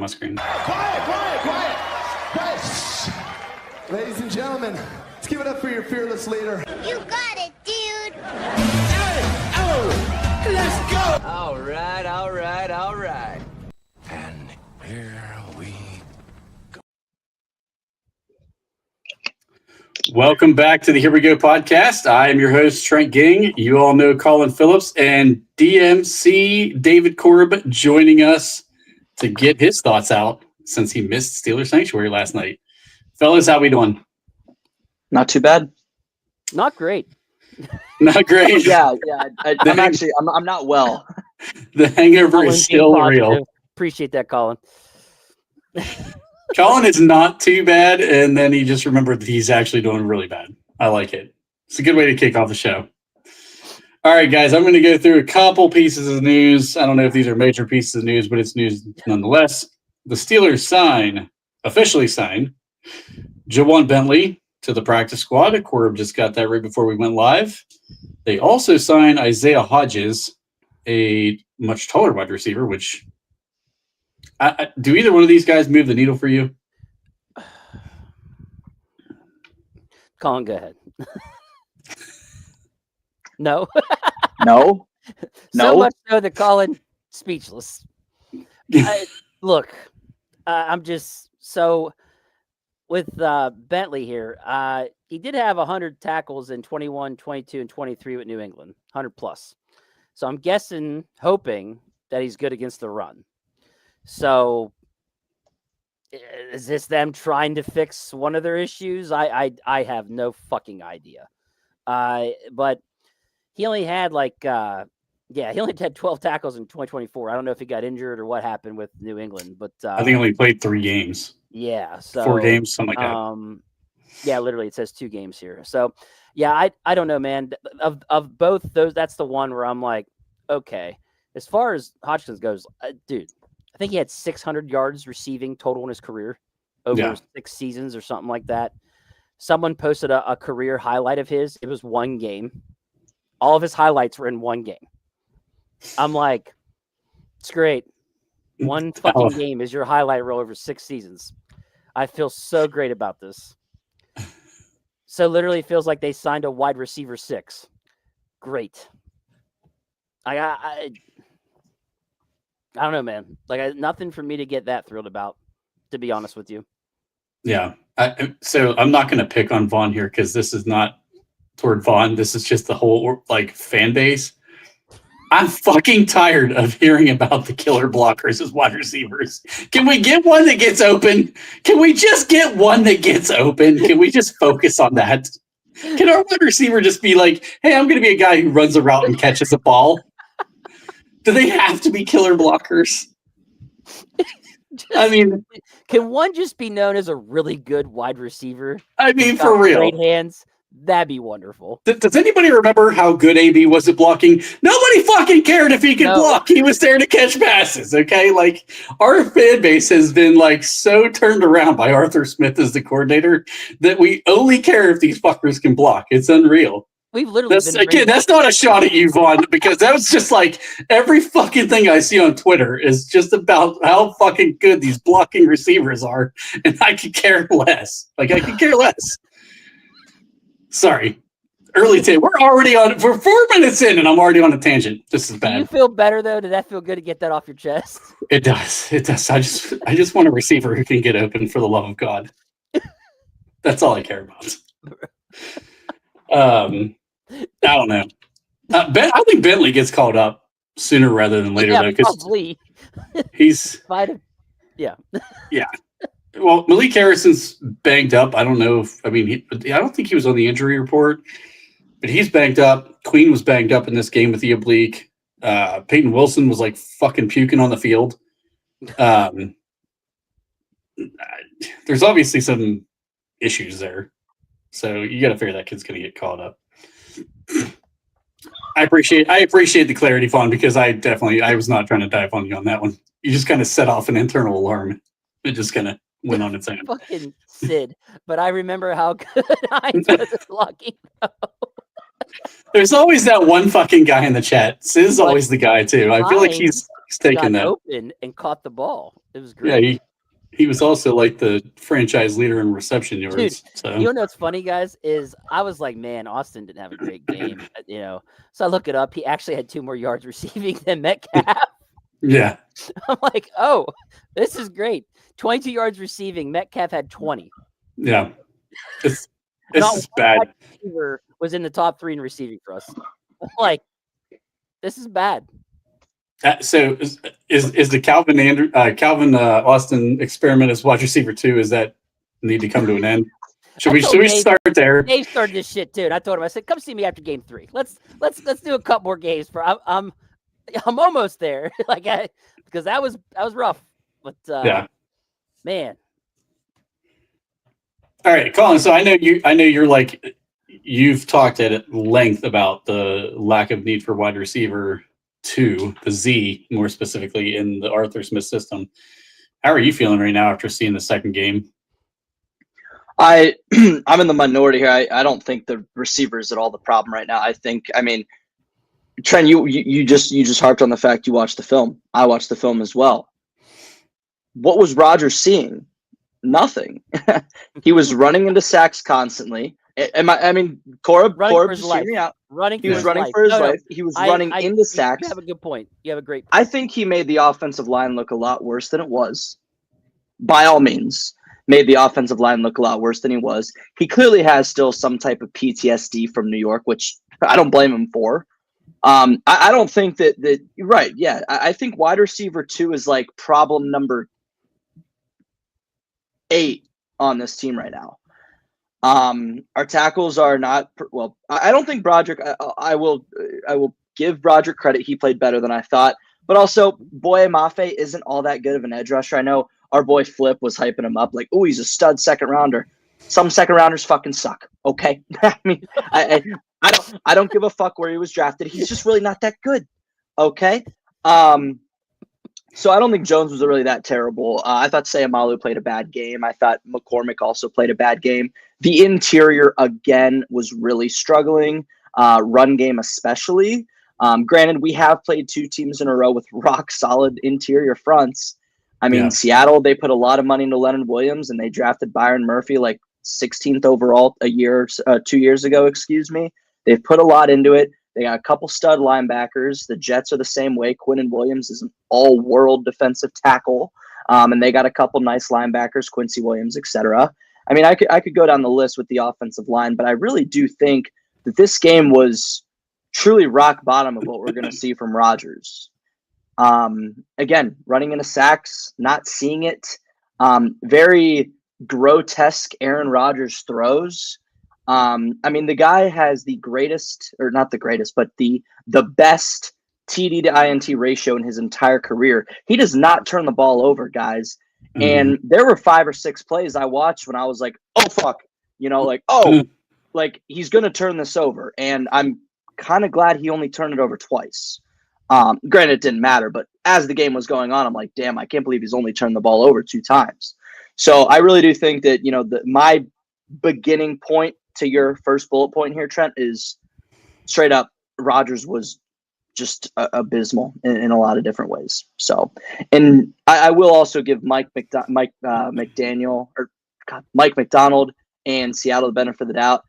my screen. Quiet. Shh. Ladies and gentlemen, let's give it up for your fearless leader. You got it, dude. Let's go. All right. And here we Welcome back to the Here We Go podcast. I am your host, Trent Ging. You all know Colin Phillips and DMC David Korb joining us to get his thoughts out since he missed Steelers Sanctuary last night. Fellas, how we doing? Not too bad. Not great. Not great. Yeah. I'm not well. The hangover Colin, is still real. Appreciate that, Colin. Colin is not too bad, and then he just remembered that he's actually doing really bad. I like it. It's a good way to kick off the show. All right, guys, I'm going to go through a couple pieces of news. I don't know if these are major pieces of news, but it's news nonetheless. The Steelers officially signed Jawan Bentley to the practice squad. Korb just got that right before we went live. They also signed Isaiah Hodges, a much taller wide receiver, which do either one of these guys move the needle for you? Colin, go ahead. No. No. So much so that Colin speechless. Look, I'm just so with Bentley here. He did have 100 tackles in 21, 22, and 23 with New England, 100 plus. So I'm hoping that he's good against the run. So is this them trying to fix one of their issues? I have no fucking idea. But he only had he only had 12 tackles in 2024. I don't know if he got injured or what happened with New England, but I think he only played 3 games. Yeah, so 4 games, something like that. Yeah, literally it says 2 games here. So yeah, I don't know, man. Of both those, that's the one where I'm like, okay. As far as Hodgkins goes, dude, I think he had 600 yards receiving total in his career over 6 seasons or something like that. Someone posted a career highlight of his. It was 1 game. All of his highlights were in 1 game. I'm like, it's great. 1 fucking game is your highlight reel over 6 seasons. I feel so great about this. So literally it feels like they signed a wide receiver 6. Great. I don't know, man. Nothing for me to get that thrilled about, to be honest with you. Yeah. So I'm not going to pick on Vaughn here because this is not toward Vaughn. This is just the whole fan base. I'm fucking tired of hearing about the killer blockers as wide receivers. Can we get one that gets open? Can we just get one that gets open? Can we just focus on that? Can our wide receiver just be like, hey, I'm going to be a guy who runs a route and catches a ball? Do they have to be killer blockers? I mean, can one just be known as a really good wide receiver? I mean, for real. Great hands. That'd be wonderful. Does anybody remember how good AB was at blocking? Nobody fucking cared if he could block. He was there to catch passes, okay? Our fan base has been, so turned around by Arthur Smith as the coordinator that we only care if these fuckers can block. It's unreal. We've literally that's not a shot at you, Vaughn, because that was just every fucking thing I see on Twitter is just about how fucking good these blocking receivers are, and I could care less. I could care less. Sorry. We're already we're 4 minutes in and I'm already on a tangent. This is bad. Do you feel better though? Did that feel good to get that off your chest? It does. I just want a receiver who can get open, for the love of God. That's all I care about. I don't know. I think Bentley gets called up sooner rather than later, though. Probably. He's yeah. Well, Malik Harrison's banged up. I don't know I don't think he was on the injury report, but he's banged up. Queen was banged up in this game with the oblique. Peyton Wilson was fucking puking on the field. There's obviously some issues there. So you got to figure that kid's going to get called up. I appreciate the clarity, Fawn, because I was not trying to dive on you on that one. You just kind of set off an internal alarm. It just kind of went on its own. Fucking Sid. But I remember how good Hines was at blocking. There's always that one fucking guy in the chat. Sid's always the guy too. I feel like he's taking that. open and caught the ball. It was Yeah, great. he was also like the franchise leader in reception yards. Dude, So you know what's funny, guys, is I was like, man, Austin didn't have a great game, So I look it up. He actually had 2 more yards receiving than Metcalf. yeah, I'm like, oh, this is great. 22 yards receiving. Metcalf had 20. yeah. This Not is one bad. wide receiver was in the top 3 in receiving for us. I'm like, this is bad. So is the Calvin Austin experiment as wide receiver 2? Is that need to come to an end? Should we Dave, start there? Dave started this shit too. And I told him, I said, come see me after game 3. Let's do a couple more games. I'm almost there. Because that was rough. But Yeah. Man. All right, Colin. So I know you're like, you've talked at length about the lack of need for wide receiver 2, the Z more specifically, in the Arthur Smith system. How are you feeling right now after seeing the second game? I'm in the minority here. I don't think the receiver is at all the problem right now. I mean, Trent, you just harped on the fact you watched the film. I watched the film as well. What was Rodgers seeing? Nothing. He was running into sacks constantly. Corb, just hear me out. He was running for his life. He was running into sacks. You have a good point. You have a great point. I think he made the offensive line look a lot worse than it was. By all means, made the offensive line look a lot worse than he was. He clearly has still some type of PTSD from New York, which I don't blame him for. I don't think that right. Yeah, I think wide receiver 2 is like problem number 8 on this team right now. Our tackles are not well. I don't think Broderick. I will give Broderick credit. He played better than I thought. But also, Boye Mafe isn't all that good of an edge rusher. I know our boy Flip was hyping him up like, oh, he's a stud second rounder. Some second rounders fucking suck. Okay, I mean, I don't give a fuck where he was drafted. He's just really not that good. Okay. So I don't think Jones was really that terrible. I thought Sayamalu played a bad game. I thought McCormick also played a bad game. The interior, again, was really struggling, run game especially. Granted, we have played 2 teams in a row with rock-solid interior fronts. I mean, Seattle, they put a lot of money into Leonard Williams, and they drafted Byron Murphy like 16th overall 2 years ago, excuse me. They've put a lot into it. They got a couple stud linebackers. The Jets are the same way. Quinnen Williams is an all-world defensive tackle, and they got a couple nice linebackers, Quincy Williams, etc. I mean, I could go down the list with the offensive line, but I really do think that this game was truly rock bottom of what we're going to see from Rodgers. Again, running into sacks, not seeing it. Very grotesque Aaron Rodgers throws. I mean, the guy has the greatest, or not the greatest, but the best TD to INT ratio in his entire career. He does not turn the ball over, guys. And there were 5 or 6 plays I watched when I was like, oh, fuck. Like he's going to turn this over. And I'm kind of glad he only turned it over twice. Granted, it didn't matter, but as the game was going on, I'm like, damn, I can't believe he's only turned the ball over 2 times. So I really do think that, my beginning point to your first bullet point here, Trent, is straight up Rodgers was just abysmal in a lot of different ways. So, and I will also give Mike McDonald and Seattle the benefit of the doubt.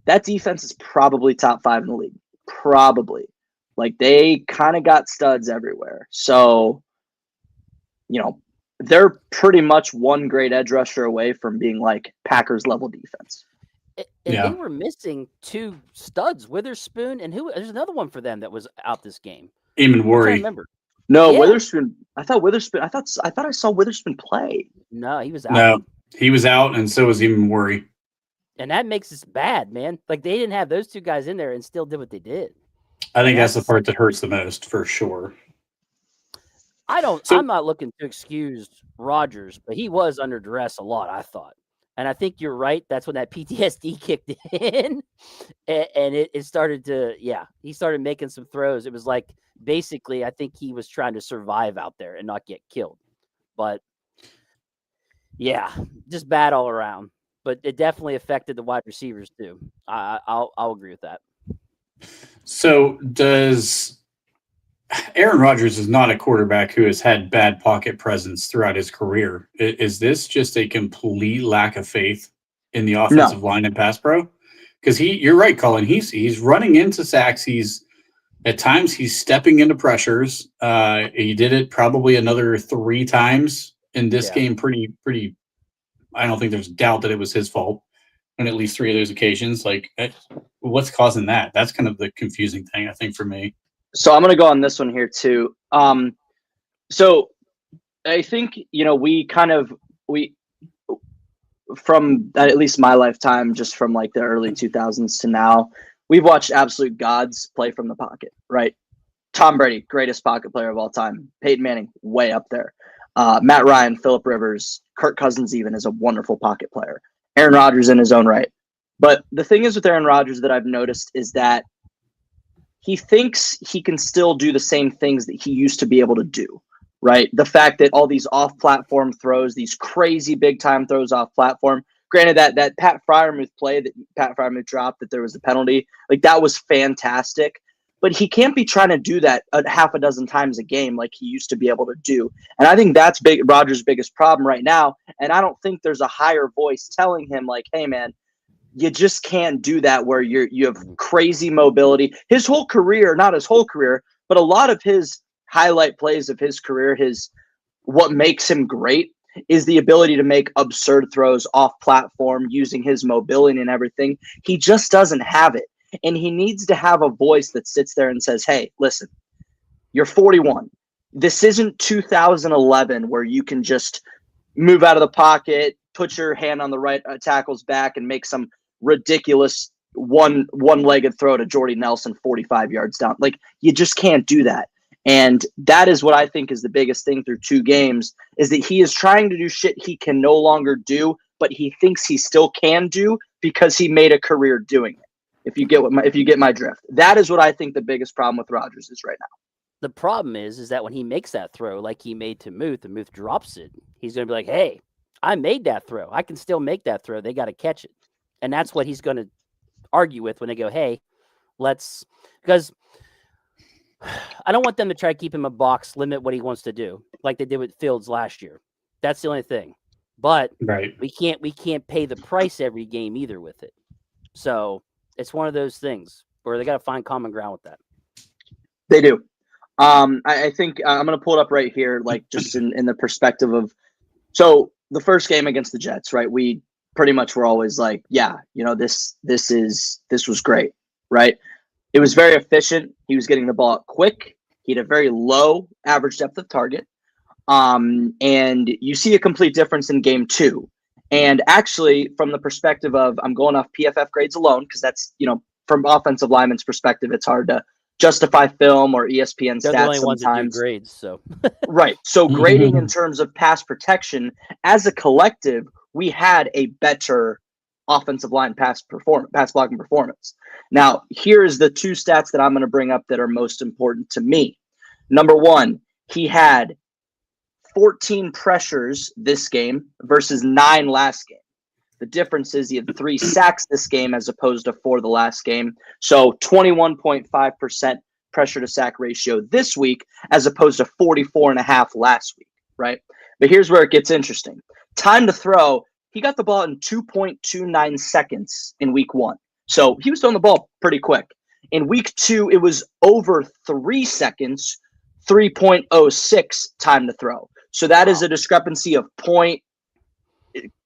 That defense is probably top 5 in the league. Probably. Like, they kind of got studs everywhere. So, they're pretty much one great edge rusher away from being like Packers level defense. And they were missing 2 studs, Witherspoon, and there's another one for them that was out this game. Eamon Worry. I remember. No, yeah. Witherspoon. I thought I saw Witherspoon play. No, he was out. No, he was out, and so was Eamon Worry. And that makes us bad, man. Like, they didn't have those 2 guys in there and still did what they did. I think that's the part that hurts the most, for sure. I'm not looking to excuse Rodgers, but he was under duress a lot, I thought. And I think you're right. That's when that PTSD kicked in. And it started to, he started making some throws. It was like, basically, I think he was trying to survive out there and not get killed. But, just bad all around. But it definitely affected the wide receivers, too. I'll agree with that. So Aaron Rodgers is not a quarterback who has had bad pocket presence throughout his career. Is this just a complete lack of faith in the No. offensive line and pass pro? Because you're right, Colin. He's running into sacks. At times he's stepping into pressures. He did it probably another 3 times in this game. Pretty. I don't think there's doubt that it was his fault on at least 3 of those occasions. Like, what's causing that? That's kind of the confusing thing, I think, for me. So I'm going to go on this one here too. So I think, we from at least my lifetime, just from like the early 2000s to now, we've watched absolute gods play from the pocket, right? Tom Brady, greatest pocket player of all time. Peyton Manning, way up there. Matt Ryan, Phillip Rivers, Kirk Cousins even is a wonderful pocket player. Aaron Rodgers in his own right. But the thing is with Aaron Rodgers that I've noticed is that he thinks he can still do the same things that he used to be able to do, right? The fact that all these off-platform throws, these crazy big-time throws off-platform, granted that Pat Freiermuth play that Pat Freiermuth dropped, that there was a penalty, like that was fantastic. But he can't be trying to do that a half a dozen times a game like he used to be able to do. And I think that's Rodgers' biggest problem right now. And I don't think there's a higher voice telling him like, hey, man, you just can't do that where you have crazy mobility. His whole career, not his whole career, but a lot of his highlight plays of his career, what makes him great is the ability to make absurd throws off platform using his mobility and everything. He just doesn't have it. And he needs to have a voice that sits there and says, hey, listen, you're 41. This isn't 2011 where you can just move out of the pocket, put your hand on the right tackle's back and make some ridiculous one-legged throw to Jordy Nelson 45 yards down. Like, you just can't do that. And that is what I think is the biggest thing through 2 games, is that he is trying to do shit he can no longer do, but he thinks he still can do because he made a career doing it. If you get my drift, that is what I think the biggest problem with Rodgers is right now. The problem is that when he makes that throw, like he made to Muth, and Muth drops it, he's going to be like, hey, I made that throw. I can still make that throw. They got to catch it. And that's what he's going to argue with when they go, hey, because I don't want them to try to keep him a box, limit what he wants to do, like they did with Fields last year. That's the only thing. But we can't pay the price every game either with it. So it's one of those things where they got to find common ground with that. They do. I think I'm going to pull it up right here, like just in the perspective of, so the first game against the Jets, right? We pretty much were always like, yeah, this was great, right? It was very efficient. He was getting the ball out quick. He had a very low average depth of target. And you see a complete difference in game 2. And actually, from the perspective of, I'm going off PFF grades alone, because that's, from offensive lineman's perspective, it's hard to justify film or ESPN They're stats the only ones that do sometimes. grades, so Right. So grading in terms of pass protection, as a collective, we had a better offensive line pass blocking performance. Now, here's the 2 stats that I'm going to bring up that are most important to me. Number 1, he had 14 pressures this game versus 9 last game. The difference is he had 3 sacks this game as opposed to 4 the last game. So 21.5% pressure to sack ratio this week as opposed to 44.5 last week, right? But here's where it gets interesting. Time to throw, he got the ball in 2.29 seconds in week 1. So he was throwing the ball pretty quick. In week 2, it was over 3 seconds, 3.06 time to throw. So that is a discrepancy of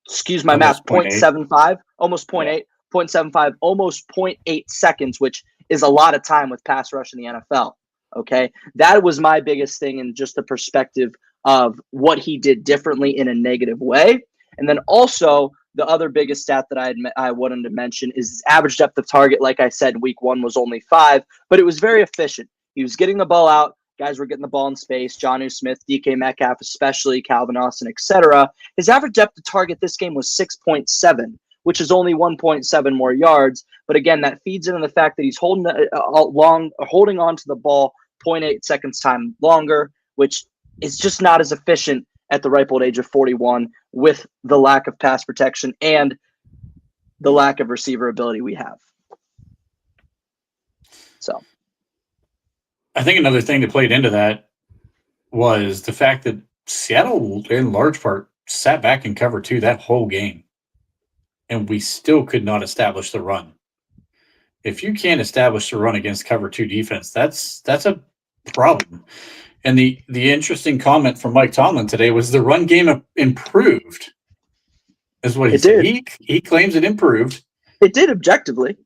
excuse my math, 0.75, almost 0.8, 0.75, almost 0.8 seconds, which is a lot of time with pass rush in the NFL. Okay. That was my biggest thing in just the perspective of what he did differently in a negative way. And then also the other biggest stat that I wanted to mention is his average depth of target. Like I said, week 1 was only 5, but it was very efficient. He was getting the ball out. Guys were getting the ball in space. Jonnu Smith, DK Metcalf, especially Calvin Austin, etc. His average depth of target this game was 6.7, which is only 1.7 more yards. But again, that feeds into the fact that he's holding on to the ball 0.8 seconds time longer, which is just not as efficient at the ripe old age of 41 with the lack of pass protection and the lack of receiver ability we have. So. I think another thing that played into that was the fact that Seattle, in large part, sat back and covered 2 that whole game, and we still could not establish the run. If you can't establish the run against cover 2 defense, that's a problem. And the interesting comment from Mike Tomlin today was the run game improved, is what he said. He claims it improved. It did objectively.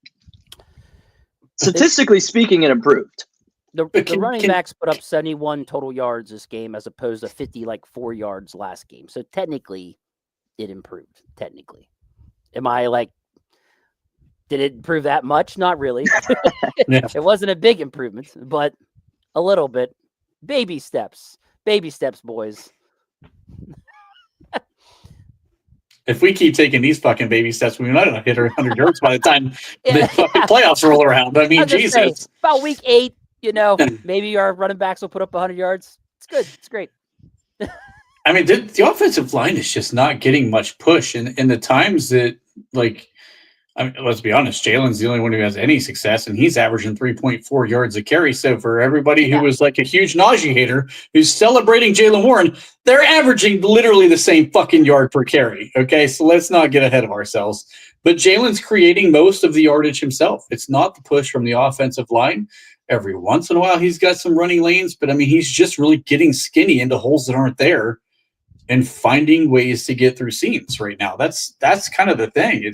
Statistically speaking, it improved. The running backs put up 71 total yards this game as opposed to 54 yards last game. So technically, it improved. Technically. Am I did it improve that much? Not really. Yeah. It wasn't a big improvement, but a little bit. Baby steps. Baby steps, boys. If we keep taking these fucking baby steps, we might not hit 100 yards by the time the fucking playoffs roll around. I mean, Jesus. Say, about week 8, maybe our running backs will put up 100 yards. It's good. It's great. I mean, the offensive line is just not getting much push. And the times that, let's be honest, Jalen's the only one who has any success, and he's averaging 3.4 yards a carry. So for everybody who was a huge Najee hater who's celebrating Jalen Warren, they're averaging literally the same fucking yard per carry. Okay, so let's not get ahead of ourselves. But Jalen's creating most of the yardage himself. It's not the push from the offensive line. Every once in a while, he's got some running lanes, but I mean, he's just really getting skinny into holes that aren't there and finding ways to get through seams right now. That's kind of the thing.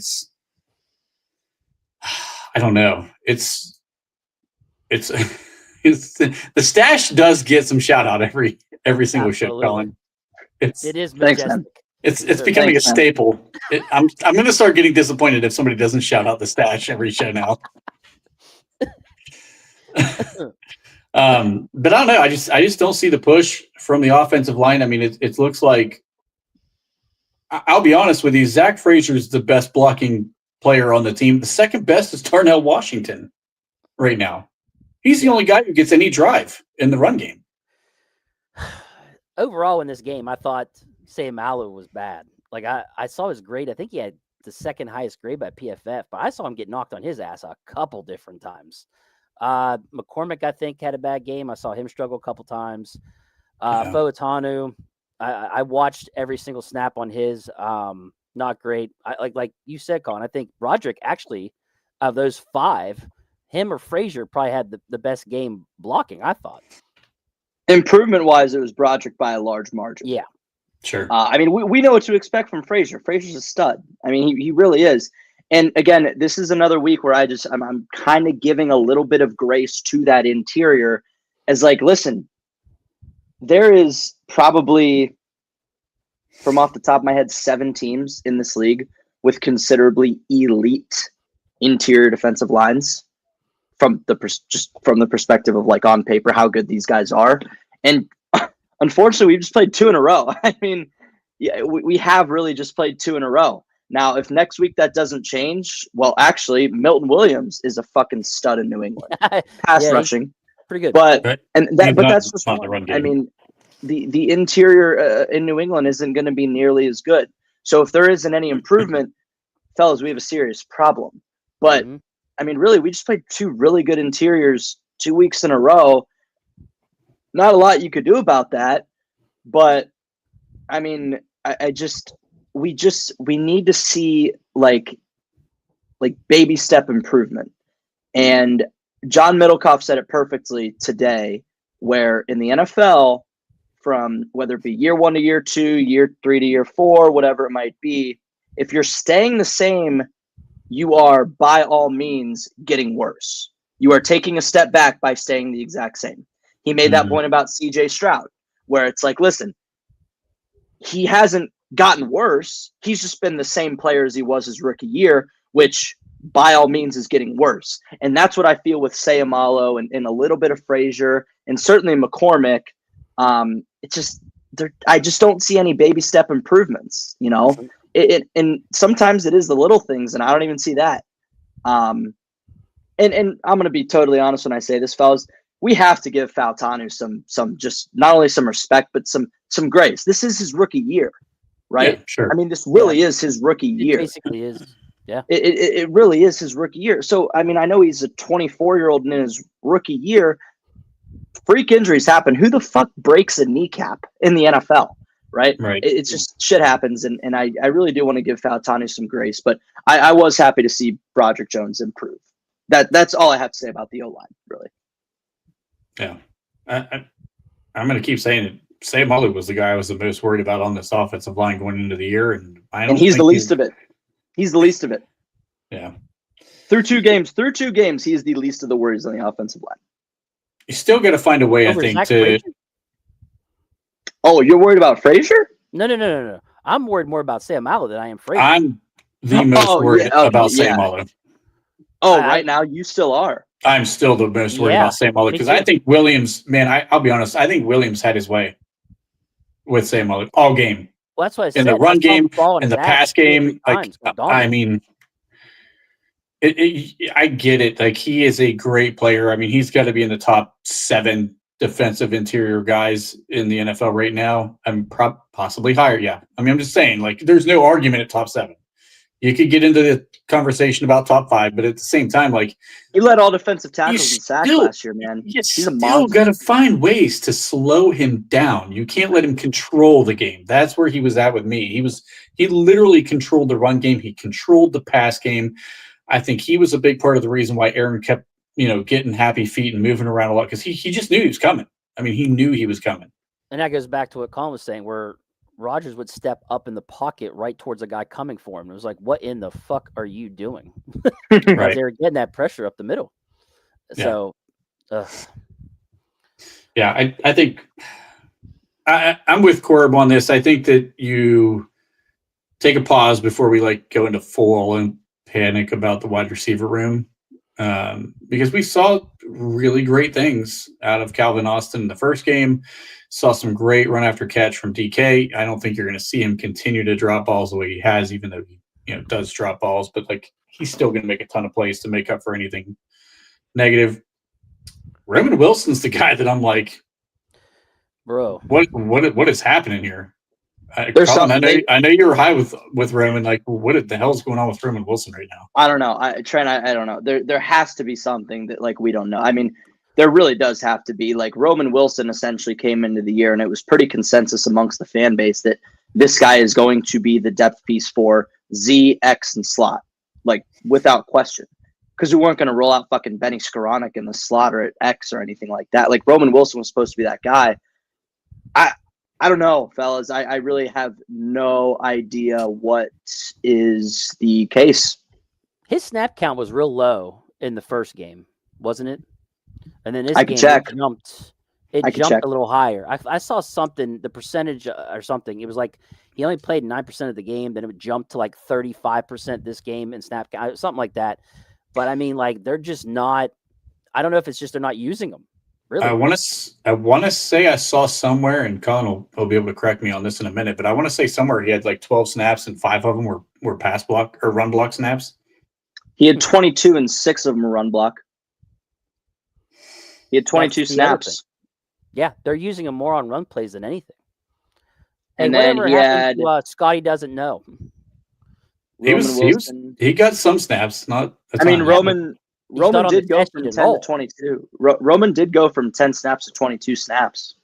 I don't know. It's the stash does get some shout out every single show, Colin. It is majestic. Thanks, it's becoming a staple. I'm going to start getting disappointed if somebody doesn't shout out the stash every show now. But I don't know. I just don't see the push from the offensive line. I mean, it looks like, I'll be honest with you, Zach Frazier's the best blocking player on the team. The second best is Darnell Washington right now. He's the only guy who gets any drive in the run game. Overall in this game, I thought Seumalo was bad. I saw his grade. I think he had the second highest grade by PFF, but I saw him get knocked on his ass a couple different times. McCormick, I think, had a bad game. I saw him struggle a couple times. Foatanu, I watched every single snap on his. Not great. Like you said, Colin, I think Roderick actually, of those 5, him or Frazier probably had the best game blocking, I thought. Improvement-wise, it was Broderick by a large margin. Yeah. Sure. I mean, we know what to expect from Frazier. Frazier's a stud. I mean, he really is. And again, this is another week where I'm kind of giving a little bit of grace to that interior as listen, there is probably, from off the top of my head, 7 teams in this league with considerably elite interior defensive lines from the perspective of on paper how good these guys are. And unfortunately, we've just played 2 in a row. I mean, yeah, we have really just played 2 in a row. Now, if next week that doesn't change, well, actually, Milton Williams is a fucking stud in New England. Pass rushing, pretty good. But right. That's just not the run game. I mean, the interior in New England isn't going to be nearly as good. So if there isn't any improvement, fellas, we have a serious problem. But I mean, really, we just played 2 really good interiors 2 weeks in a row. Not a lot you could do about that. But I mean, we need to see like baby step improvement. And John Middlecoff said it perfectly today, where in the NFL, from whether it be year 1 to year 2, year 3 to year 4, whatever it might be, if you're staying the same, you are by all means getting worse. You are taking a step back by staying the exact same. He made that point about CJ Stroud, where it's listen, he hasn't gotten worse. He's just been the same player as he was his rookie year, which by all means is getting worse. And that's what I feel with Seumalo and a little bit of Frazier and certainly McCormick. It's just I just don't see any baby step improvements, and sometimes it is the little things, and I don't even see that. And I'm going to be totally honest when I say this, fellas. We have to give Foutanu some just not only some respect, but some grace. This is his rookie year, right? Yeah, sure. I mean, this really is his rookie year. It basically is. Yeah. It really is his rookie year. So, I mean, I know he's a 24-year-old in his rookie year. freak injuries happen. Who the fuck breaks a kneecap in the NFL? Right? Right. It's just shit happens. And I really do want to give Fautanu some grace, but I was happy to see Broderick Jones improve. That's all I have to say about the O-line, really. Yeah. I'm going to keep saying it. Sam Malu was the guy I was the most worried about on this offensive line going into the year. And he's the least of it. He's the least of it. Yeah. Through two games, he is the least of the worries on the offensive line. You still got to find a way, I think, to. Frazier? Oh, you're worried about Frazier? No. I'm worried more about Sam Malu than I am Frazier. I'm the most worried about Sam Malu. Oh, right now you still are. I'm still the most worried about Sam Malu because I think Williams, man, I'll be honest, I think Williams had his way with Sam Malu all game. Well, that's what I said. In the run game, in the pass game. Like, I mean, I get it. Like, he is a great player. I mean, he's got to be in the top 7 defensive interior guys in the NFL right now. I'm possibly higher. Yeah. I mean, I'm just saying, like, there's no argument at top 7. You could get into the conversation about top 5, but at the same time, like, he led all defensive tackles in sacks last year, man. He's a monster. Got to find ways to slow him down. You can't let him control the game. That's where he was at with me. He literally controlled the run game. He controlled the pass game. I think he was a big part of the reason why Aaron kept, getting happy feet and moving around a lot because he just knew he was coming. I mean, he knew he was coming. And that goes back to what Colin was saying, where Rodgers would step up in the pocket right towards a guy coming for him. It was like, what in the fuck are you doing? Right. They were getting that pressure up the middle. So, yeah, I think I'm with Corb on this. I think that you take a pause before we go into full and panic about the wide receiver room. Because we saw really great things out of Calvin Austin in the first game. Saw some great run after catch from DK. I don't think you're going to see him continue to drop balls the way he has, even though he does drop balls. But he's still going to make a ton of plays to make up for anything negative. Roman Wilson's the guy that I'm like, bro, what is happening here? Colin, I know you're high with Roman. Like, what the hell is going on with Roman Wilson right now? I don't know. Trent, I don't know. There has to be something that we don't know. I mean, there really does have to be. Roman Wilson essentially came into the year, and it was pretty consensus amongst the fan base that this guy is going to be the depth piece for Z, X, and slot, without question. Because we weren't going to roll out fucking Benny Skoranek in the slot or at X or anything like that. Roman Wilson was supposed to be that guy. I don't know, fellas. I really have no idea what is the case. His snap count was real low in the first game, wasn't it? And then this game it jumped a little higher. I saw something, the percentage or something. It was he only played 9% of the game. Then it would jump to 35% this game in snap count, something like that. But I mean, they're just not. I don't know if it's just they're not using them. Really? I want to say I saw somewhere, and Colin will be able to correct me on this in a minute, but I want to say somewhere he had 12 snaps and 5 of them were pass block or run block snaps. He had 22 and 6 of them were run block. He had 22 snaps. Yeah, they're using him more on run plays than anything. And then he had Scotty doesn't know. He got some snaps, not a ton. I mean, Roman did go from 10 to 22. Roman did go from 10 snaps to 22 snaps.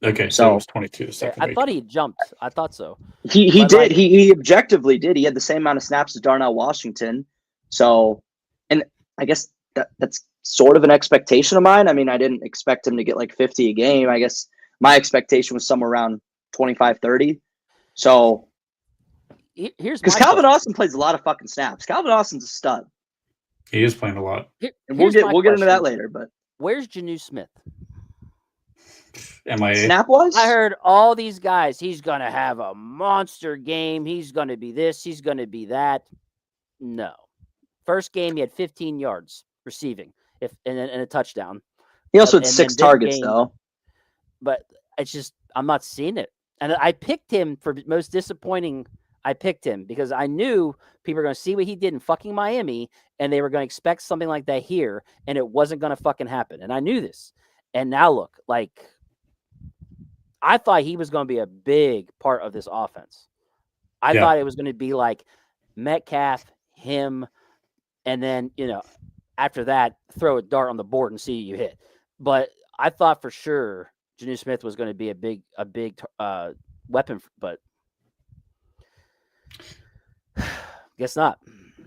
Okay, so it was 22 the second I week. thought he jumped. I thought so. He did. He objectively did. He had the same amount of snaps as Darnell Washington. So, and I guess that's sort of an expectation of mine. I mean, I didn't expect him to get 50 a game. I guess my expectation was somewhere around 25, 30. So, here's because Calvin Austin plays a lot of fucking snaps. Calvin Austin's a stud. He is playing a lot. And we'll get into that later. But where's Janu Smith? MIA. Snap wise? I heard all these guys. He's gonna have a monster game. He's gonna be this. He's gonna be that. No. First game, he had 15 yards receiving, and a touchdown. He also had 6 targets, though. But it's just I'm not seeing it. And I picked him for most disappointing. I picked him because I knew people were going to see what he did in fucking Miami, and they were going to expect something like that here, and it wasn't going to fucking happen. And I knew this. And now look, I thought he was going to be a big part of this offense. I thought it was going to be Metcalf, him, and then, after that, throw a dart on the board and see you hit. But I thought for sure Janu Smith was going to be a big weapon, but guess not.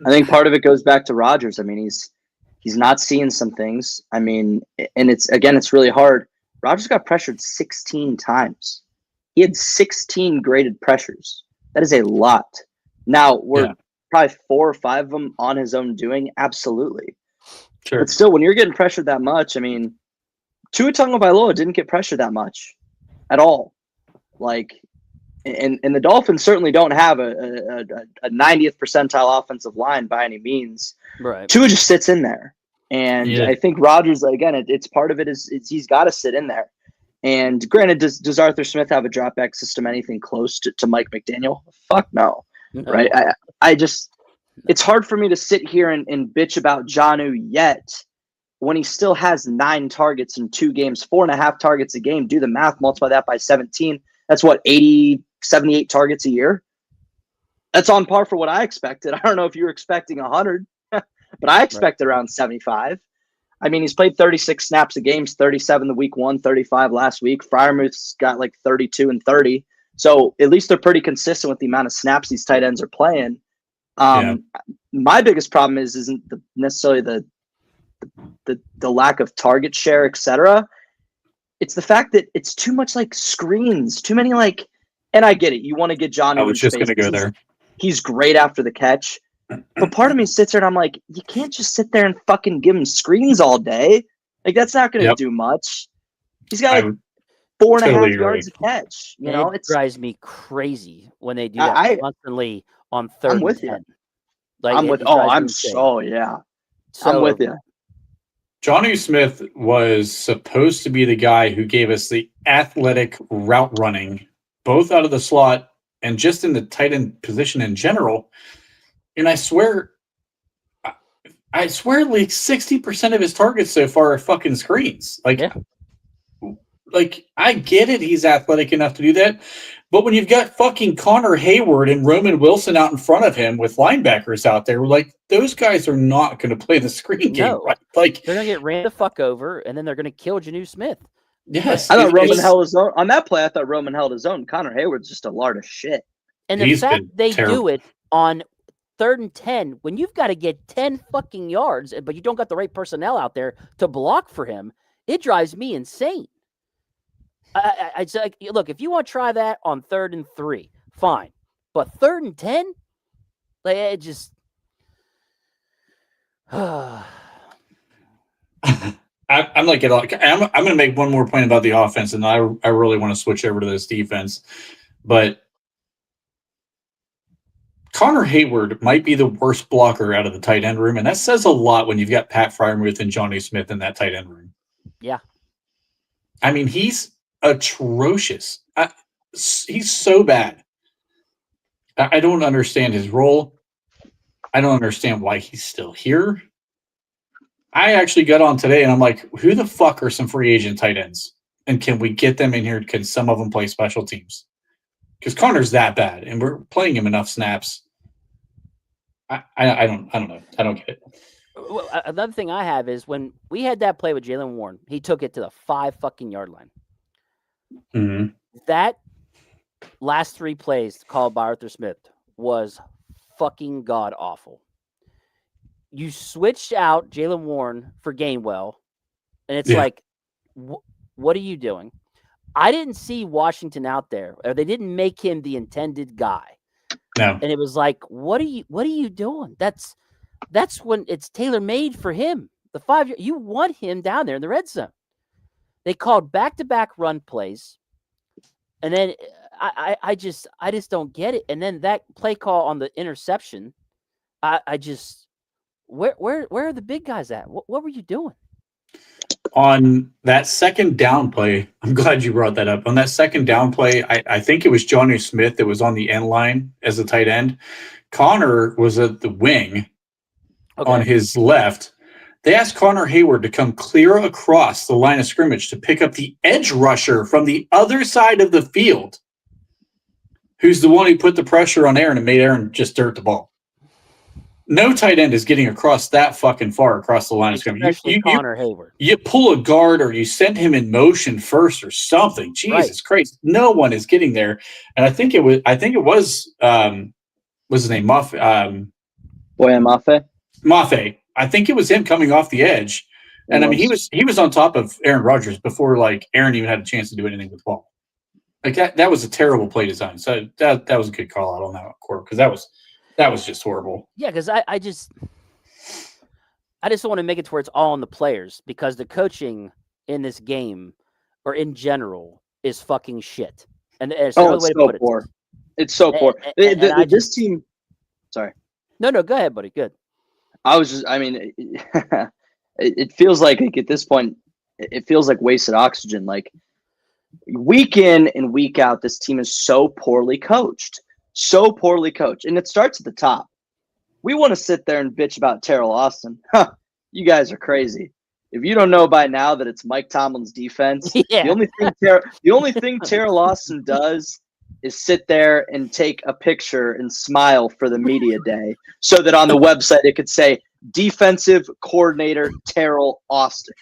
I think part of it goes back to Rodgers. I mean, he's not seeing some things. I mean, and it's really hard. Rodgers got pressured 16 times. He had 16 graded pressures. That is a lot. Now we're probably 4 or 5 of them on his own doing. Absolutely. Sure. But still, when you're getting pressured that much, I mean, Tua Tagovailoa didn't get pressured that much at all. Like, and the Dolphins certainly don't have a 90th percentile offensive line by any means. Right. Tua just sits in there. And I think Rodgers, again, it's part of it is he's got to sit in there. And granted, does Arthur Smith have a drop back system anything close to Mike McDaniel? Fuck no. Right? I just it's hard for me to sit here and bitch about Jonnu yet when he still has 9 targets in 2 games, 4.5 targets a game. Do the math, multiply that by 17. That's what, 78 targets a year? That's on par for what I expected. I don't know if you were expecting 100, but I expected around 75. I mean, he's played 36 snaps a game, 37 the week 1, 35 last week. Freiermuth's got like 32 and 30. So at least they're pretty consistent with the amount of snaps these tight ends are playing. My biggest problem isn't necessarily the lack of target share, etc. It's the fact that it's too much like screens, too many like, and I get it. You want to get John. I was just going to go there. He's great after the catch. But part of me sits there and I'm like, you can't just sit there and fucking give him screens all day. Like, that's not going to do much. He's got like 4.5 yards a catch. You know, it drives me crazy when they do that constantly on 3rd I'm with and 10. you. Like, I'm with. I'm with you. Jonnu Smith was supposed to be the guy who gave us the athletic route running, both out of the slot and just in the tight end position in general. And I swear like 60% of his targets so far are fucking screens. Like I get it, he's athletic enough to do that. But when you've got fucking Connor Hayward and Roman Wilson out in front of him with linebackers out there, like those guys are not going to play the screen game. Right? Like they're going to get ran the fuck over, and then they're going to kill Jonnu Smith. Yes. I thought Roman held his own. On that play, I thought Roman held his own. Connor Hayward's just a lard of shit. And the fact they do it on 3rd and 10, when you've got to get 10 fucking yards, but you don't got the right personnel out there to block for him, it drives me insane. I like, look, if you want to try that on 3rd and 3, fine. But 3rd and 10, like it just. I'm like, I'm going to make one more point about the offense, and I really want to switch over to this defense. But Connor Hayward might be the worst blocker out of the tight end room, and that says a lot when you've got Pat Freiermuth and Jonnu Smith in that tight end room. Yeah. I mean, he's atrocious. He's so bad. I don't understand his role. I don't understand why he's still here. I actually got on today and I'm like, who the fuck are some free agent tight ends? And can we get them in here? Can some of them play special teams? Because Connor's that bad and we're playing him enough snaps. I don't know. I don't get it. Well, another thing I have is when we had that play with Jaylen Warren, he took it to the 5 fucking yard line. Mm-hmm. That last 3 plays called by Arthur Smith was fucking god awful. You switched out Jaylen Warren for Gainwell, and it's like, what are you doing? I didn't see Washington out there, or they didn't make him the intended guy. No, and it was like, what are you doing? That's when it's tailor made for him. The 5 you want him down there in the red zone. They called back-to-back run plays, and then I just don't get it. And then that play call on the interception, I just where are the big guys at? What were you doing? On that second down play, I'm glad you brought that up. On that second down play, I think it was Jonnu Smith that was on the end line as a tight end. Connor was at the wing on his left. They asked Connor Hayward to come clear across the line of scrimmage to pick up the edge rusher from the other side of the field, who's the one who put the pressure on Aaron and made Aaron just dirt the ball. no tight end is getting across that fucking far across the line of scrimmage. Especially Connor Hayward. You pull a guard or you send him in motion first or something. Jesus Christ, no one is getting there. And I think it was what's his name? Mafe. Mafe. I think it was him coming off the edge. And I mean, he was on top of Aaron Rodgers before like Aaron even had a chance to do anything with the ball. Like that was a terrible play design. So that was a good call out on that court because that was just horrible. Yeah, because I just don't want to make it to where it's all on the players because the coaching in this game or in general is fucking shit. And it's so poor. It's so poor. This team. Sorry. No, go ahead, buddy. Good. It feels like at this point, it feels like wasted oxygen. Like week in and week out, this team is so poorly coached. And it starts at the top. We want to sit there and bitch about Terrell Austin. You guys are crazy. If you don't know by now that it's Mike Tomlin's defense, the only thing Terrell Austin does is sit there and take a picture and smile for the media day so that on the website it could say defensive coordinator Terrell Austin.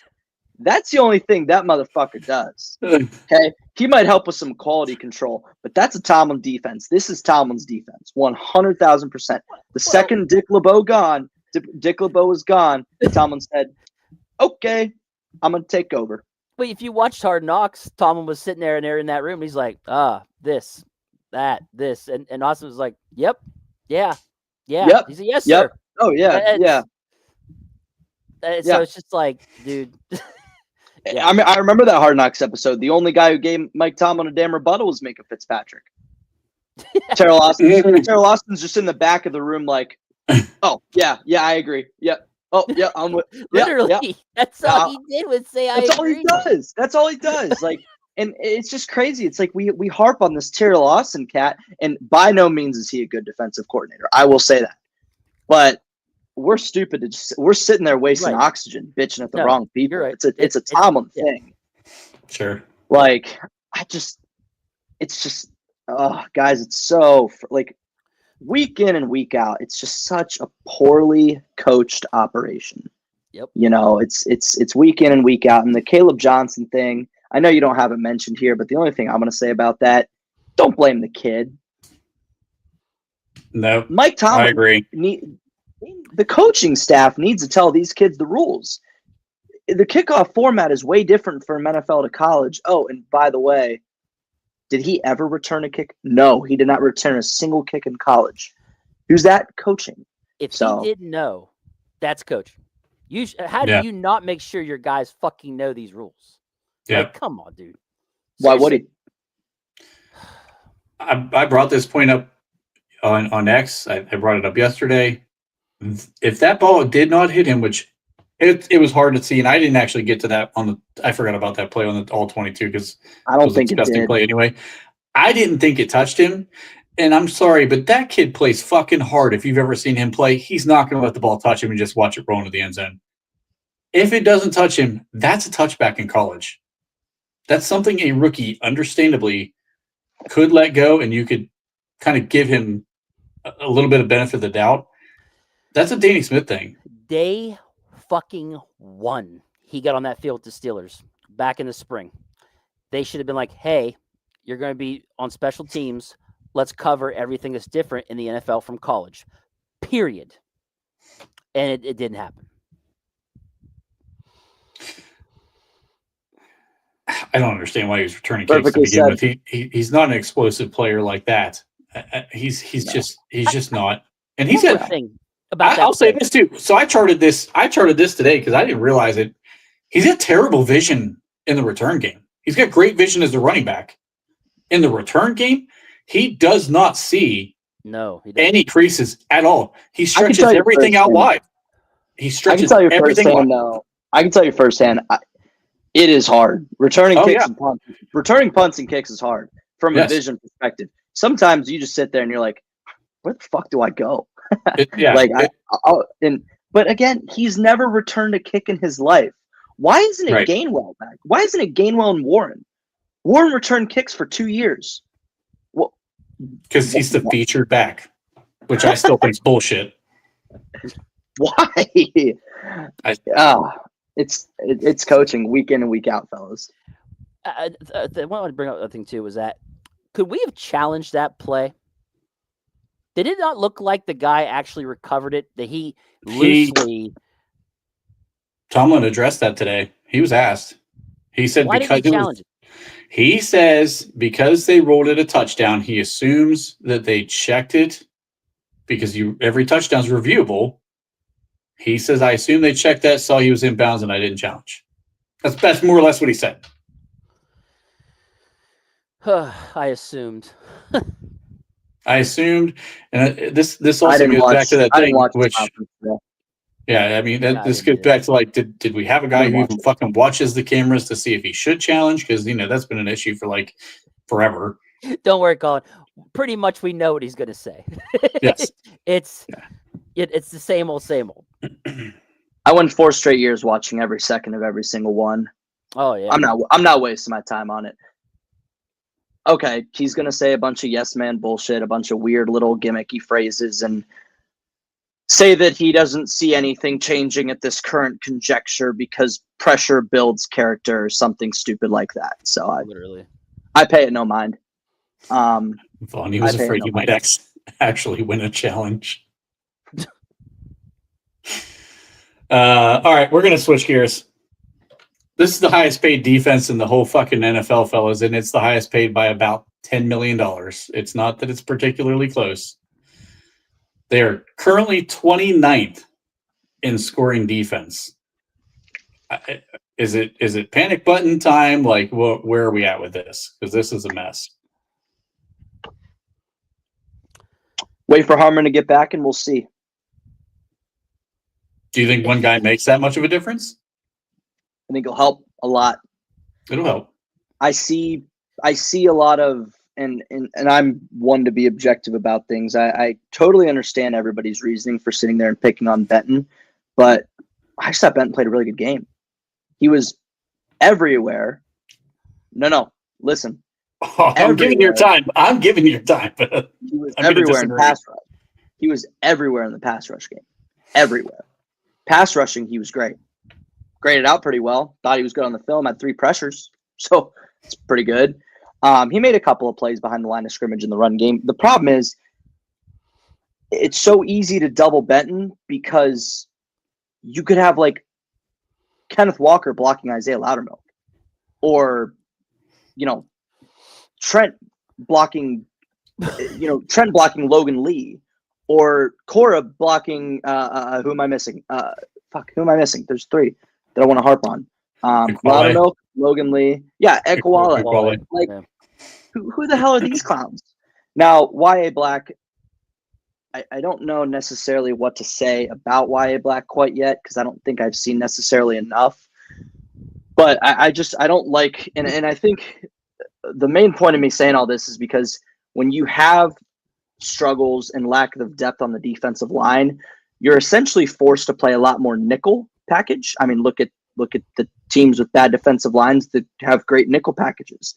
That's the only thing that motherfucker does. Okay? He might help with some quality control, but that's a Tomlin defense. This is Tomlin's defense, 100,000%. The second Dick LeBeau was gone, Tomlin said, okay, I'm going to take over. But if you watched Hard Knocks, Tomlin was sitting there and they're in that room. He's like, this, that, this. And Austin was like, yep, yeah. Yep. He's a yes, yep. sir. Oh, yeah, yeah. So it's just like, dude. Yeah. I mean, I remember that Hard Knocks episode. The only guy who gave Mike Tomlin a damn rebuttal was Minka Fitzpatrick. Terrell Austin's just in the back of the room like, oh, yeah, I agree. Yeah. Oh, yeah, I'm with literally. Yeah. That's all he did was say I agree. That's all he does. Like, and it's just crazy. It's like we harp on this Terrell Austin cat, and by no means is he a good defensive coordinator. I will say that. But we're stupid. We're sitting there wasting oxygen, bitching at the wrong people. Right. It's a Tomlin thing. Sure. Like, guys, it's so like week in and week out. It's just such a poorly coached operation. Yep. You know, it's week in and week out. And the Caleb Johnson thing, I know you don't have it mentioned here, but the only thing I'm going to say about that, don't blame the kid. No, Mike Tomlin. I agree. The coaching staff needs to tell these kids the rules. The kickoff format is way different from NFL to college. Oh, and by the way, did he ever return a kick? No, he did not return a single kick in college. Who's that? Coaching. If he didn't know, that's coaching. How do you not make sure your guys fucking know these rules? Yeah. Like, come on, dude. Why would he? I brought this point up on X. I brought it up yesterday. If that ball did not hit him, which it was hard to see, and I didn't actually get to that I forgot about that play on the all 22 because I don't think it was a disgusting play anyway. I didn't think it touched him, and I'm sorry, but that kid plays fucking hard. If you've ever seen him play, he's not going to let the ball touch him and just watch it roll into the end zone. If it doesn't touch him, that's a touchback in college. That's something a rookie, understandably, could let go, and you could kind of give him a little bit of benefit of the doubt. That's a Danny Smith thing. Day fucking one, he got on that field to Steelers back in the spring. They should have been like, hey, you're going to be on special teams. Let's cover everything that's different in the NFL from college. Period. And it didn't happen. I don't understand why he was returning kicks to begin with. He's not an explosive player like that. He's just not. And he's got thing about that. I'll say this too. So I charted this today because I didn't realize it. He's got terrible vision in the return game. He's got great vision as the running back. In the return game, he does not see any creases at all. He stretches everything out wide. He stretches everything out. No, I can tell you firsthand. It is hard. Returning punts and kicks is hard from a vision perspective. Sometimes you just sit there and you're like, where the fuck do I go? But again, he's never returned a kick in his life. Why isn't it Gainwell back? Why isn't it Gainwell and Warren? Warren returned kicks for 2 years. Because he's the featured back, which I still think is bullshit. Why? It's coaching week in and week out, fellas. The one I want to bring up, I think, too, was that could we have challenged that play? Did it not look like the guy actually recovered it? That he loosely. Tomlin addressed that today. He was asked. He said Why didn't he challenge it? He says because they rolled it a touchdown, he assumes that they checked it because every touchdown's reviewable. He says, I assume they checked that, saw he was inbounds, and I didn't challenge. That's more or less what he said. I assumed. And this also goes back to that thing, which, yeah, I mean, this goes back to like, did we have a guy who even fucking watches the cameras to see if he should challenge? Because that's been an issue for like forever. Don't worry, Colin. Pretty much we know what he's going to say. Yes, it's the same old. I went 4 straight years watching every second of every single one. Oh yeah, I'm not wasting my time on it. Okay, he's gonna say a bunch of yes man bullshit, a bunch of weird little gimmicky phrases, and say that he doesn't see anything changing at this current conjecture because pressure builds character or something stupid like that. So I pay it no mind. Vaughn, he was afraid you might actually win a challenge. All right, we're gonna switch gears. This is the highest paid defense in the whole fucking NFL, fellas, and it's the highest paid by about $10 million. It's not that it's particularly close. They are currently 29th in scoring defense. Is it panic button time? Like, where are we at with this? Because this is a mess. Wait for Harmon to get back, and we'll see. Do you think one guy makes that much of a difference? I think it'll help a lot. It'll help. I see a lot of, and I'm one to be objective about things. I totally understand everybody's reasoning for sitting there and picking on Benton, but I just thought Benton played a really good game. He was everywhere. No, listen. Oh, I'm giving you your time. But he was everywhere in the pass rush. He was everywhere in the pass rush game. Everywhere. Pass rushing, he was great. Graded out pretty well. Thought he was good on the film. Had 3 pressures. So it's pretty good. He made a couple of plays behind the line of scrimmage in the run game. The problem is it's so easy to double Benton because you could have like Kenneth Walker blocking Isaiah Loudermilk, or Trent blocking Logan Lee, or Cora blocking who am I missing? Who am I missing? There's 3 that I want to harp on. Loudermilk, Logan Lee, Ekwale. Like, who the hell are these clowns? Now, YA Black, I don't know necessarily what to say about YA Black quite yet, because I don't think I've seen necessarily enough. But I don't like, and I think the main point of me saying all this is because when you have struggles and lack of depth on the defensive line, you're essentially forced to play a lot more nickel package. I mean, look at the teams with bad defensive lines that have great nickel packages.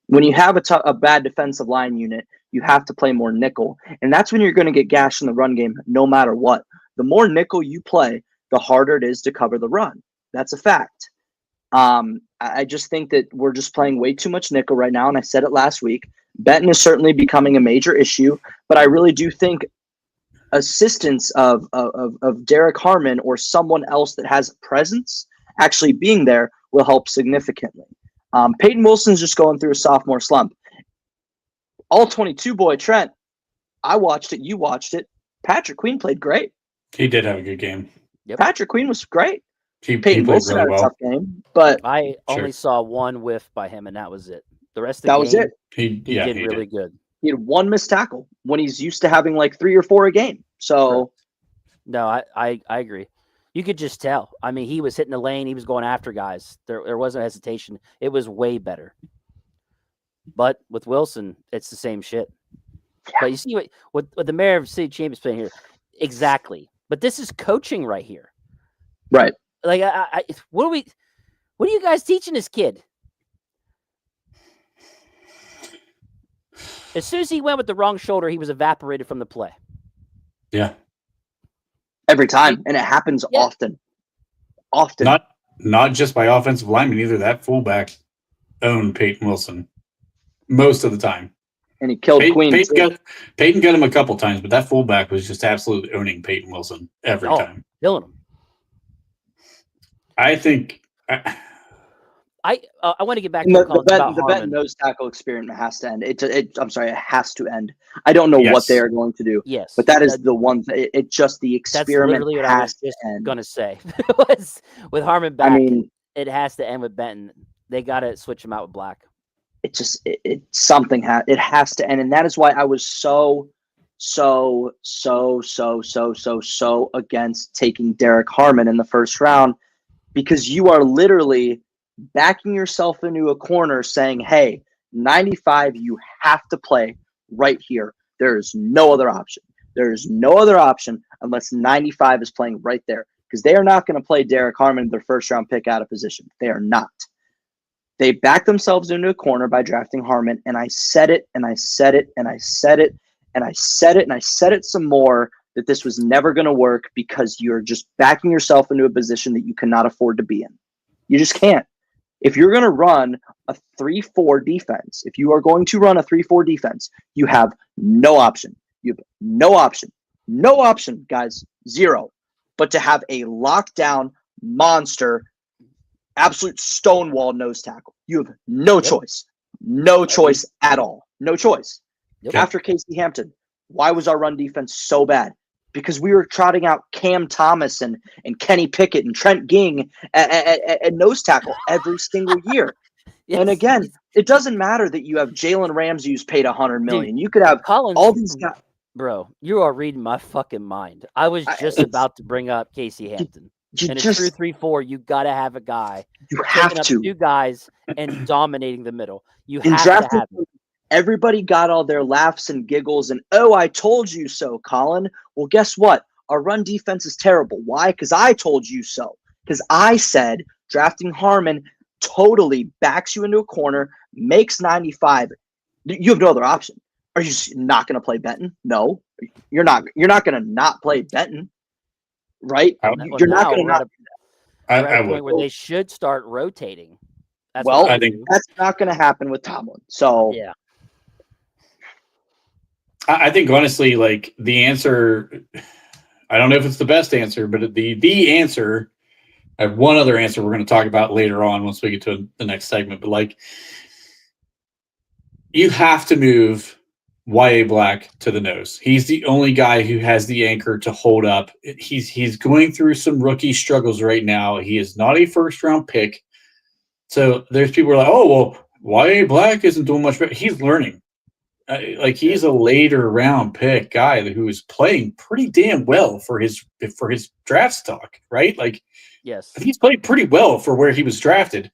When you have a bad defensive line unit, you have to play more nickel, and that's when you're going to get gashed in the run game no matter what. The more nickel you play, the harder it is to cover the run. That's a fact. I just think that we're just playing way too much nickel right now, and I said it last week. Benton is certainly becoming a major issue, but I really do think assistance of Derek Harmon or someone else that has a presence actually being there will help significantly. Peyton Wilson's just going through a sophomore slump. All 22 boy Trent, I watched it. You watched it. Patrick Queen played great. He did have a good game. Yep. Patrick Queen was great. Peyton Wilson really had a tough game, but I only saw one whiff by him, and that was it. The rest of the that game, was it. He did really good. He had 1 missed tackle when he's used to having like 3 or 4 a game. So, no, I agree. You could just tell. I mean, he was hitting the lane. He was going after guys. There wasn't hesitation. It was way better. But with Wilson, it's the same shit. Yeah. But you see what the mayor of City Champions playing here, exactly. But this is coaching right here, right? Like, what are you guys teaching this kid? As soon as he went with the wrong shoulder, he was evaporated from the play. Yeah. every time, and it happens often. Often. Not just by offensive linemen either. That fullback owned Peyton Wilson most of the time. And he killed Queen. Peyton got him a couple times, but that fullback was just absolutely owning Peyton Wilson every time. Killing him. I think I want to get back to the Benton nose tackle experiment has to end. I'm sorry, it has to end. I don't know what they are going to do. Yes, but that is the one. It just the experiment. That's literally what I was just going to say. With Harmon back, I mean, it has to end with Benton. They got to switch him out with Black. It has to end, and that is why I was so against taking Derek Harmon in the first round, because you are literally backing yourself into a corner saying, hey, 95, you have to play right here. There is no other option. There is no other option unless 95 is playing right there, because they are not going to play Derek Harmon, their first round pick, out of position. They are not. They backed themselves into a corner by drafting Harmon, and I said it, and I said it, and I said it, and I said it, and I said it some more, that this was never going to work, because you're just backing yourself into a position that you cannot afford to be in. You just can't. If you're going to run a 3-4 defense, if you are going to run a 3-4 defense, you have no option. You have no option. No option, guys. Zero. But to have a lockdown monster, absolute stonewall nose tackle. You have no choice. No choice at all. No choice. After Casey Hampton, why was our run defense so bad? Because we were trotting out Cam Thomas and Kenny Pickett and Trent Ging at nose tackle every single year. Yes. And again, it doesn't matter that you have Jalen Ramsey who's paid $100 million. Dude, you could have all these guys. Bro, you are reading my fucking mind. I was just about to bring up Casey Hampton. In a true 3-4, you got to have a guy. You have to. Two guys and dominating the middle. You have to have it. Everybody got all their laughs and giggles and, oh, I told you so, Colin. Well, guess what? Our run defense is terrible. Why? Because I told you so. Because I said drafting Harmon totally backs you into a corner, makes 95. You have no other option. Are you not going to play Benton? No, you're not. You're not going to not play Benton, right? You're not going to not. I would. Where they should start rotating. I think that's not going to happen with Tomlin. So yeah. I think honestly, like the answer, I don't know if it's the best answer, but the answer, I have one other answer we're going to talk about later on once we get to the next segment. But like, you have to move Y.A. Black to the nose. He's the only guy who has the anchor to hold up. He's going through some rookie struggles right now. He is not a first round pick. So there's people who are like, oh, well, Y.A. Black isn't doing much better. He's learning. Like he's a later round pick guy who is playing pretty damn well for his draft stock, right? Like, yes, he's played pretty well for where he was drafted.